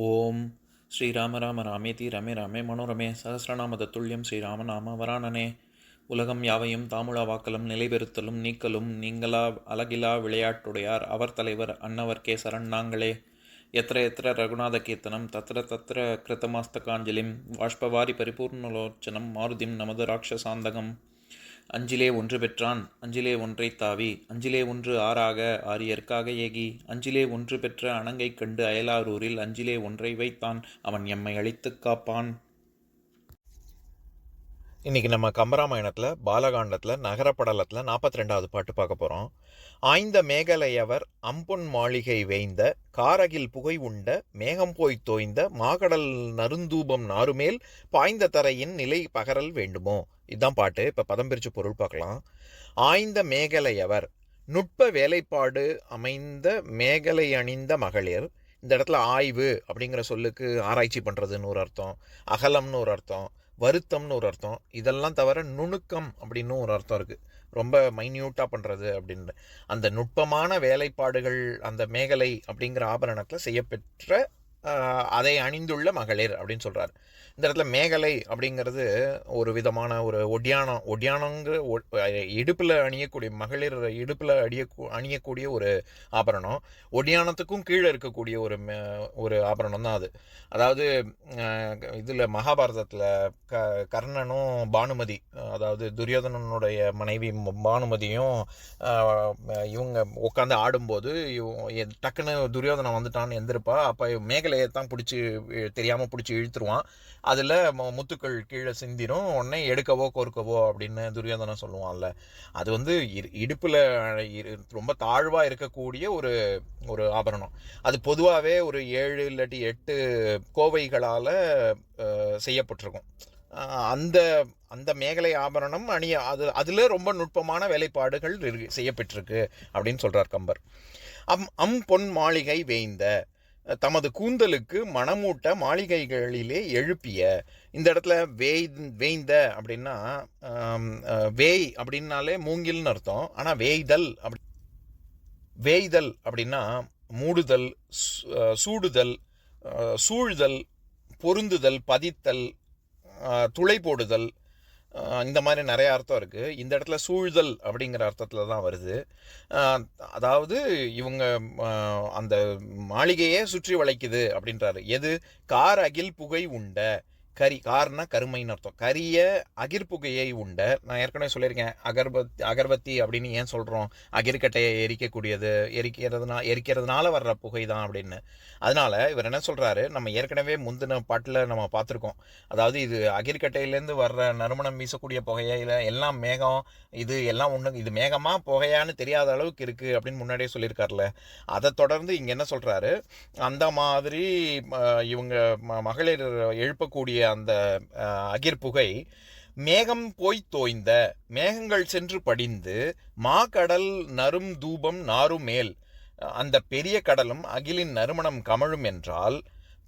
ஓம் ஸ்ரீராம ராம ராமேதி ரமே ராமே மனோரமே சகசிரநாம தத்துல்யம் ஸ்ரீராம நாம வராணனே. உலகம் யாவையும் தாமுழா வாக்கலும் நிலைபெறுத்தலும் நீக்கலும் நீங்களா அழகிலா விளையாட்டுடையார் அவர் தலைவர் அன்னவர் சரண் நாங்களே. எத்திர எத்திர ரகுநாத கீர்த்தனம் தத்திர தத்திர கிருத்தமாஸ்தகாஞ்சலிம் வாஷ்பவாரி பரிபூர்ணலோச்சனம் மாருதிம் நமது ராட்சசாந்தகம். அஞ்சிலே ஒன்று பெற்றான் அஞ்சிலே ஒன்றைத் தாவி அஞ்சிலே ஒன்று ஆறாக ஆரியர்க்காக ஏகி அஞ்சிலே ஒன்று பெற்ற அணங்கைக் கண்டு அயலாரூரில் அஞ்சிலே ஒன்றை வைத்தான் அவன் எம்மை அழித்துக் காப்பான். இன்றைக்கி நம்ம கம்பராமாயணத்தில் பாலகாண்டத்தில் நகரப்படலத்தில் 42வது பாட்டு பார்க்க போகிறோம். ஆய்ந்த மேகலையவர் அம்பொன் மாளிகை வேய்ந்த காரகில் புகை உண்ட மேகம் போய் தோய்ந்த மாகடல் நருந்தூபம் நாருமேல் பாய்ந்த தரையின் நிலை பகரல் வேண்டுமோ. இதுதான் பாட்டு. இப்போ பதம் பிரித்து பொருள் பார்க்கலாம். ஆய்ந்த மேகலையவர் நுட்ப வேலைப்பாடு அமைந்த மேகலை அணிந்த மகளிர். இந்த இடத்துல ஆய்வு அப்படிங்கிற சொல்லுக்கு ஆராய்ச்சி பண்ணுறதுன்னு ஒரு அர்த்தம், அகலம்னு ஒரு அர்த்தம், வருத்தம்னு ஒரு அர்த்தம். இதெல்லாம் தவிர நுணுக்கம் அப்படின்னு ஒரு அர்த்தம் இருக்குது. ரொம்ப மைன்யூட்டாக பண்ணுறது அப்படின்னு. அந்த நுட்பமான வேலைப்பாடுகள் அந்த மேகலை அப்படிங்கிற ஆபரணத்தில் செய்யப்பெற்ற அதை அணிந்துள்ள மகளிர் அப்படின்னு சொல்கிறார். இந்த இடத்துல மேகலை அப்படிங்கிறது ஒரு விதமான ஒரு ஒடியானங்கிற இடுப்பில் அணியக்கூடிய மகளிர் இடுப்பில் அணியக்கூடிய ஒரு ஆபரணம். ஒடியானத்துக்கும் கீழே இருக்கக்கூடிய ஒரு ஆபரணம் தான் அது. அதாவது இதில் மகாபாரதத்தில் கர்ணனும் பானுமதி, அதாவது துரியோதனனுடைய மனைவி பானுமதியும் இவங்க உட்காந்து ஆடும்போது டக்குன்னு துரியோதனன் வந்துட்டான்னு எந்திருப்பா. அப்போ மேகலையை தான் தெரியாமல் பிடிச்சி இழுத்துருவான். அதில் முத்துக்கள் கீழே சிந்திரும். உடனே எடுக்கவோ கோர்க்கவோ அப்படின்னு துரியோதனன் சொல்லுவான்ல. அது வந்து இடுப்பில் ரொம்ப தாழ்வாக இருக்கக்கூடிய ஒரு ஆபரணம். அது பொதுவாகவே ஒரு 7 இல்லாட்டி 8 கோவைகளால் செய்யப்பட்டிருக்கும். அந்த மேகலை ஆபரணம் அதில் ரொம்ப நுட்பமான வேலைப்பாடுகள் செய்யப்பட்டிருக்கு அப்படின்னு சொல்கிறார் கம்பர். பொன் மாளிகை வேய்ந்த தமது கூந்தலுக்கு மணமூட்ட மாளிகைகளிலே எழுப்பிய. இந்த இடத்துல வேய்ந்த அப்படின்னா வேய் அப்படின்னாலே மூங்கில்னு அர்த்தம். ஆனால் வேய்தல் அப்படின்னா மூடுதல், சூடுதல், சூழ்தல், பொருந்துதல், பதித்தல், துளை போடுதல், இந்த மாதிரி நிறைய அர்த்தம் இருக்குது. இந்த இடத்துல சூழ்தல் அப்படிங்கிற அர்த்தத்தில் தான் வருது. அதாவது இவங்க அந்த மாளிகையே சுற்றி வளைக்குது அப்படின்றாரு. எது? கார் அகில் புகை உண்ட. கார்னா கருமைன்னு அர்த்தம். கரிய அகிர்புகையை உண்ட. நான் ஏற்கனவே சொல்லியிருக்கேன், அகர்பத்தி அப்படின்னு ஏன் சொல்கிறோம்? அகிர்கட்டையை எரிக்கிறதுனால வர்ற புகை தான் அப்படின்னு. அதனால இவர் என்ன சொல்கிறாரு, நம்ம ஏற்கனவே முந்தின பாட்டில் நம்ம பார்த்துருக்கோம். அதாவது இது அகிர்கட்டையிலேருந்து வர்ற நறுமணம் வீசக்கூடிய புகையில எல்லாம் மேகம், இது எல்லாம் ஒன்று, இது மேகமாக புகையான்னு தெரியாத அளவுக்கு இருக்குது அப்படின்னு முன்னாடியே சொல்லியிருக்காருல. அதை தொடர்ந்து இங்கே என்ன சொல்கிறாரு, அந்த மாதிரி இவங்க மகளிர் எழுப்பக்கூடிய அந்த அகிர்புகை மேகம் போய் தோய்ந்த, மேகங்கள் சென்று படிந்து, மாகடல் நரும் தூபம் நாருமேல், அந்த பெரிய கடலும் அகிலின் நறுமணம் கமழும் என்றால்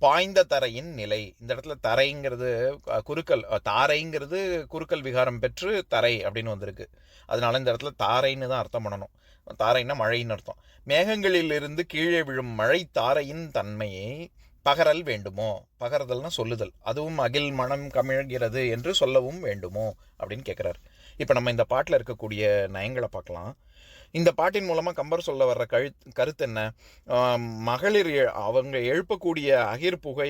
பாய்ந்த தரையின் நிலை. இந்த இடத்துல தரைங்கிறது தாரைங்கிறது குறுக்கல் விகாரம் பெற்று தரை அப்படின்னு வந்திருக்கு. அதனால இந்த இடத்துல தாரைன்னு தான் அர்த்தம் பண்ணணும். தாரைன்னா மழைன்னு அர்த்தம். மேகங்களிலிருந்து கீழே விழும் மழை தாரையின் தன்மையை பகரல் வேண்டுமோ. பகர்தல்னா சொல்லுதல். அதுவும் அகில் மனம் கமிழ்கிறது என்று சொல்லவும் வேண்டுமோ அப்படின்னு கேட்குறாரு. இப்போ நம்ம இந்த பாட்டில் இருக்கக்கூடிய நயங்களை பார்க்கலாம். இந்த பாட்டின் மூலமாக கம்பர் சொல்ல வர்ற கருத்து என்ன? மகளிர் அவங்க எழுப்பக்கூடிய அகிர் புகை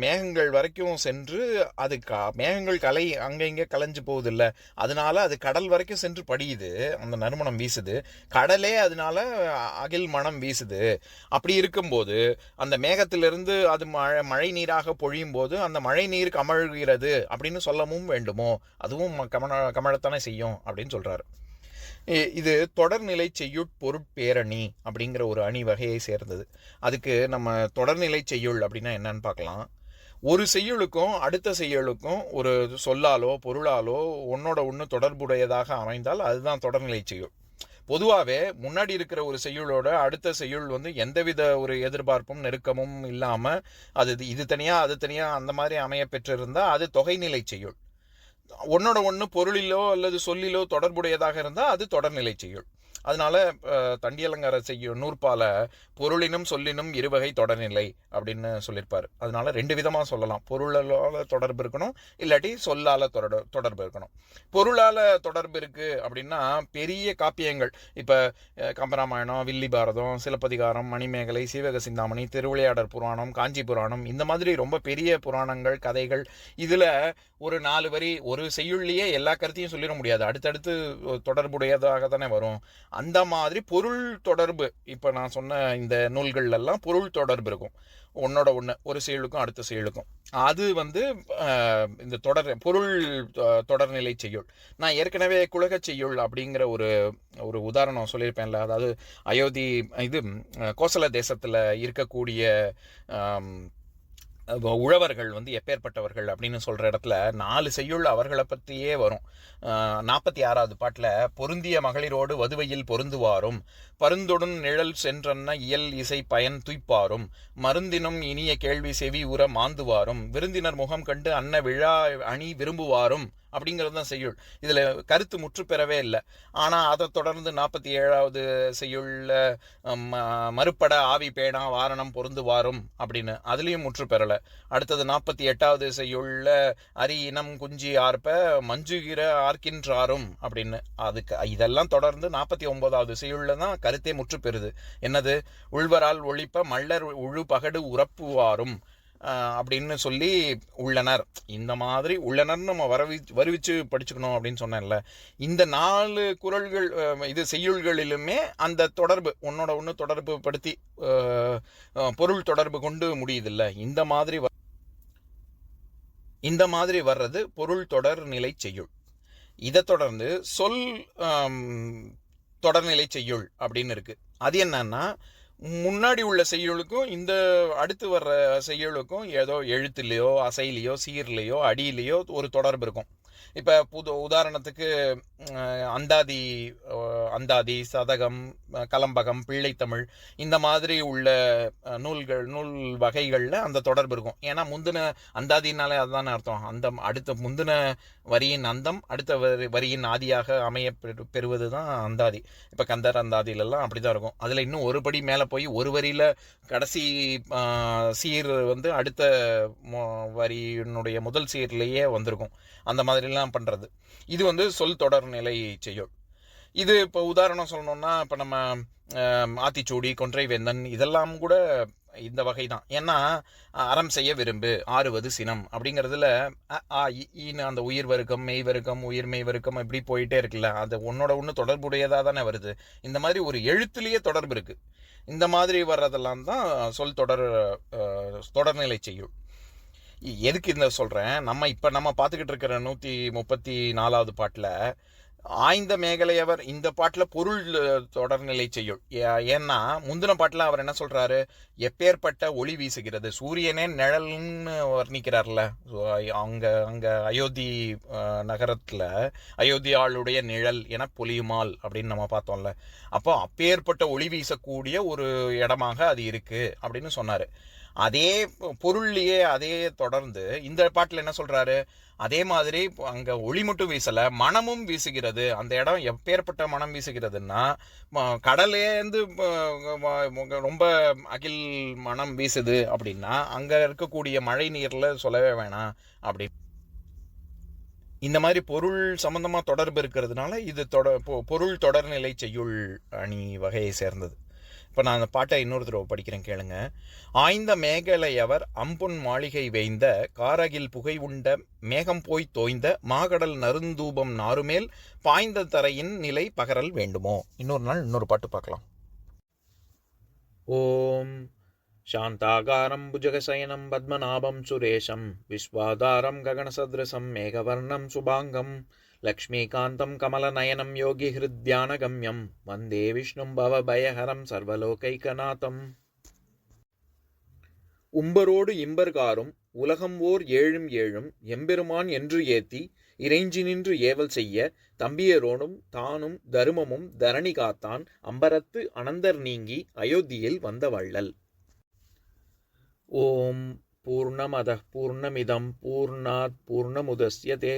மேகங்கள் வரைக்கும் சென்று அது மேகங்கள் அங்கே இங்கே கலைஞ்சு போகுது இல்லை, அதனால அது கடல் வரைக்கும் சென்று படியுது, அந்த நறுமணம் வீசுது. கடலே அதனால அகில் மனம் வீசுது. அப்படி இருக்கும்போது அந்த மேகத்திலிருந்து அது மழை நீராக பொழியும் போது அந்த மழை நீர் கமழ்கிறது அப்படின்னு சொல்லவும் வேண்டுமோ. அதுவும் கமழத்தானே செய்யும் அப்படின்னு சொல்கிறாரு. இது தொடர்நிலை செய்யுட் பொருட்பேரணி அப்படிங்கிற ஒரு அணி வகையை சேர்ந்தது. அதுக்கு நம்ம தொடர்நிலை செய்யுள் அப்படின்னா என்னன்னு பார்க்கலாம். ஒரு செய்யுளுக்கும் அடுத்த செய்யுளுக்கும் ஒரு சொல்லாலோ பொருளாலோ ஒன்னோட ஒன்று தொடர்புடையதாக அமைந்தால் அதுதான் தொடர்நிலை செய்யுள். பொதுவாகவே முன்னாடி இருக்கிற ஒரு செய்யுளோட அடுத்த செய்யுள் வந்து எந்தவித ஒரு எதிர்பார்ப்பும் நெருக்கமும் இல்லாமல் இது தனியாக அது தனியாக அந்த மாதிரி அமைய பெற்றிருந்தால் அது தொகைநிலை செய்யுள். ஒன்னோட ஒன்று பொருளிலோ அல்லது சொல்லிலோ தொடர்புடையதாக இருந்தால் அது தொடர்நிலை செய்யுள். அதனால தண்டியலங்கார செய்யும் நூற்பால பொருளினும் சொல்லினும் இருவகை தொடர்நிலை அப்படின்னு சொல்லியிருப்பார். அதனால 2 விதமாக சொல்லலாம். பொருளால் தொடர்பு இருக்கணும், இல்லாட்டி சொல்லால் தொடர்பு இருக்கணும். பொருளால் தொடர்பு இருக்குது அப்படின்னா பெரிய காப்பியங்கள், இப்போ கம்பராமாயணம், வில்லி பாரதம், சிலப்பதிகாரம், மணிமேகலை, சீவக சிந்தாமணி, திருவிளையாடற் புராணம், காஞ்சி புராணம், இந்த மாதிரி ரொம்ப பெரிய புராணங்கள், கதைகள், இதில் ஒரு 4 வரி ஒரு செய்யுள்ளியே எல்லா கருத்தையும் சொல்லிட முடியாது, அடுத்தடுத்து தொடர்புடையதாக தானே வரும். அந்த மாதிரி பொருள் தொடர்பு, இப்போ நான் சொன்ன இந்த நூல்கள்லாம் பொருள் தொடர்பு இருக்கும், ஒன்னோட ஒன்று, ஒரு செயலுக்கும் அடுத்த செயலுக்கும். அது இந்த பொருள் தொடர்நிலை செய்யுள். நான் ஏற்கனவே குலகச் செய்யுள் அப்படிங்கிற ஒரு உதாரணம் சொல்லியிருப்பேன்ல, அதாவது அயோத்தி கோசல தேசத்தில் இருக்கக்கூடிய உழவர்கள் எப்பேற்பட்டவர்கள் அப்படின்னு சொல்கிற இடத்துல 4 செய்யுள் அவர்களை பற்றியே வரும். 46வது பாட்டில் பொருந்திய மகளிரோடு வதுவையில் பொருந்துவாரும், பருந்தொடும் நிழல் சென்றன்ன இயல் இசை பயன் துய்ப்பாரும், மருந்தினும் இனிய கேள்வி செவி உற மாந்துவாரும், விருந்தினர் முகம் கண்டு அன்ன விழா அணி விரும்புவாரும் அப்படிங்கிறது தான் செய்யுள். இதில் கருத்து முற்று பெறவே இல்லை. ஆனால் அதை தொடர்ந்து 47வது செய்யுளில் மறுப்பட ஆவி பேணா வாரணம் பொருந்துவாரும் அப்படின்னு அதுலேயும் முற்று பெறலை. அடுத்தது 48வது செய்யுளில் அரி இனம் குஞ்சி ஆர்ப்ப மஞ்சுகிற ஆர்க்கின்றாரும் அப்படின்னு இதெல்லாம் தொடர்ந்து 49வது செய்யுளில் தான் கருத்தே முற்று பெறுது. என்னது? உள்வரால் ஒழிப்ப மல்லர் உழு பகடு உறப்புவாரும் அப்படின்னு சொல்லி உள்ளனர். இந்த மாதிரி உள்ளனர் நம்ம வருவிச்சு படிச்சுக்கணும் அப்படின்னு சொன்னேன்ல. இந்த 4 குறள்கள் செய்யுள்களிலுமே அந்த தொடர்பு ஒன்னோட ஒன்று தொடர்பு படுத்தி பொருள் தொடர்பு கொண்டு முடியுதில்ல. இந்த மாதிரி வர்றது பொருள் தொடர்நிலை செய்யுள். இதை தொடர்ந்து சொல் தொடர்நிலை செய்யுள் அப்படின்னு இருக்கு. அது என்னன்னா, முன்னாடி உள்ள செய்யுளுக்கும் இந்த அடுத்து வர்ற செய்யுளுக்கும் ஏதோ எழுத்துலையோ அசையிலையோ சீர்லையோ அடியிலையோ ஒரு தொடர்பு இருக்கும். இப்போ உதாரணத்துக்கு அந்தாதி, சதகம், கலம்பகம், பிள்ளைத்தமிழ், இந்த மாதிரி உள்ள நூல் வகைகளில் அந்த தொடர்பு இருக்கும். ஏன்னா முந்தின அந்தாதினாலே அதுதானே அர்த்தம், அடுத்த முந்தின வரியின் அந்தம் அடுத்த வரியின் ஆதியாக அமைய பெறுவது தான் அந்தாதி. இப்போ கந்தர் அந்தாதியிலெல்லாம் அப்படி தான் இருக்கும். அதில் இன்னும் ஒரு படி மேலே போய் ஒரு வரியில் கடைசி சீர் அடுத்த வரியினுடைய முதல் சீர்லேயே வந்திருக்கும். அந்த மாதிரிலாம் பண்ணுறது இது சொல் தொடர்நிலை செய்யுள். இது இப்போ உதாரணம் சொல்லணும்னா, இப்போ நம்ம ஆத்திச்சூடி, கொன்றை வேந்தன் இதெல்லாம் கூட இந்த வகை தான். ஏன்னா அறம் செய்ய விரும்பு, ஆறுவது சினம் அப்படிங்கிறதுல அந்த உயிர் வருக்கம், மெய் வருக்கம், உயிர் மெய் வருக்கம் இப்படி போயிட்டே இருக்குல்ல, அது ஒன்னோட ஒன்று தொடர்புடையதாக தானே வருது. இந்த மாதிரி ஒரு எழுத்துலேயே தொடர்பு இருக்குது. இந்த மாதிரி வர்றதெல்லாம் தான் சொல் தொடர்நிலை செய்யுள். எதுக்கு இந்த சொல்கிறேன், நம்ம பார்த்துக்கிட்டு இருக்கிற 134வது பாட்டில் ஆய்ந்த மேகலையவர் இந்த பாட்டில் பொருள் தொடர்நிலை செய்யுள். ஏன்னா முந்தின பாட்டில் அவர் என்ன சொல்கிறாரு, எப்பேற்பட்ட ஒளி வீசுகிறது, சூரியனே நிழல்னு வர்ணிக்கிறார்ல. அங்கே அயோத்தி நகரத்தில் அயோத்தியாளுடைய நிழல் என பொலியுமால் அப்படின்னு நம்ம பார்த்தோம்ல. அப்போ அப்பேற்பட்ட ஒளி வீசக்கூடிய ஒரு இடமாக அது இருக்குது அப்படின்னு சொன்னார். அதே பொருள்லையே அதே தொடர்ந்து இந்த பாட்டில் என்ன சொல்கிறாரு, அதே மாதிரி அங்கே ஒளி மட்டும் வீசலை, மனமும் வீசுகிறது. அந்த இடம் எப்பேற்பட்ட மனம் வீசுகிறதுன்னா, கடலேருந்து ரொம்ப அகில் மனம் வீசுது அப்படின்னா அங்கே இருக்கக்கூடிய மழை நீரில் சொல்லவே வேணாம். அப்படி இந்த மாதிரி பொருள் சம்பந்தமாக தொடர்பு இருக்கிறதுனால இது பொருள் தொடர்நிலை செய்யுள் அணி வகையை சேர்ந்தது. இப்போ நான் அந்த பாட்டை இன்னொரு தடவை படிக்கிறேன், கேளுங்க. ஆய்ந்த மேகலையவர் அம்பொன் மாளிகை வேய்ந்த காரகில் புகை உண்ட மேகம் போய் தோய்ந்த மாகடல் நருந்தூபம் நாறுமேல் பாய்ந்த தரையின் நிலை பகரல் வேண்டுமோ. இன்னொரு நாள் இன்னொரு பாட்டு பார்க்கலாம். ஓம் சாந்தாகாரம் புஜகசயனம் பத்மநாபம் சுரேஷம் விஸ்வாதாரம் ககனசத்ரசம் மேகவர்ணம் சுபாங்கம் லக்ஷ்மீகாந்தம் கமலநயனம் யோகி ஹிருத்யானகம்யம் வந்தே விஷ்ணும் பவபயஹரம் சர்வலோகைகநாதம். உம்பரோடு இம்பர்காரும் உலகம் ஓர் ஏழும் ஏழும் எம்பெருமான் என்று ஏத்தி இறைஞ்சி நின்று ஏவல் செய்ய தம்பியரோனும் தானும் தருமமும் தரணி காத்தான் அம்பரத்து அனந்தர் நீங்கி அயோத்தியில் வந்த வள்ளல். ஓம் பூர்ணமதః பூர்ணமிதம் பூர்ணாத் பூர்ணமுதஸ்யதே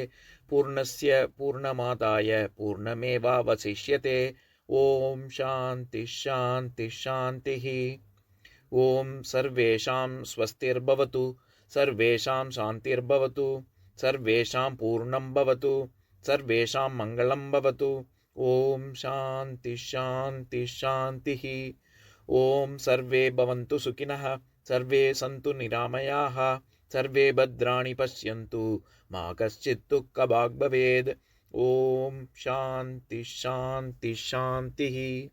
பூர்ணஸ்ய பூர்ணமாதாய பூர்ணமேவாவசிஷ்யதே. ஓம் சாந்தி ஷாந்தி ஷாந்தி. ஓம் சர்வேஷாம் ஸ்வஸ்திர்பவது, சர்வேஷாம் சாந்திர்பவது, சர்வேஷாம் பூர்ணம் பவது, சர்வேஷாம் மங்களம் பவது. ஓம் சாந்தி ஷாந்தி ஷாந்தி. ஓம் சர்வே பவந்து சுகினः, சர்வே சந்து நிராமயாः, சர்வே பத்ராணி பஷ்யந்து, மா கஷ்சித் துக்கபாக் பவேத். ஓம் சாந்தி ஷாந்தி ஷாந்தி.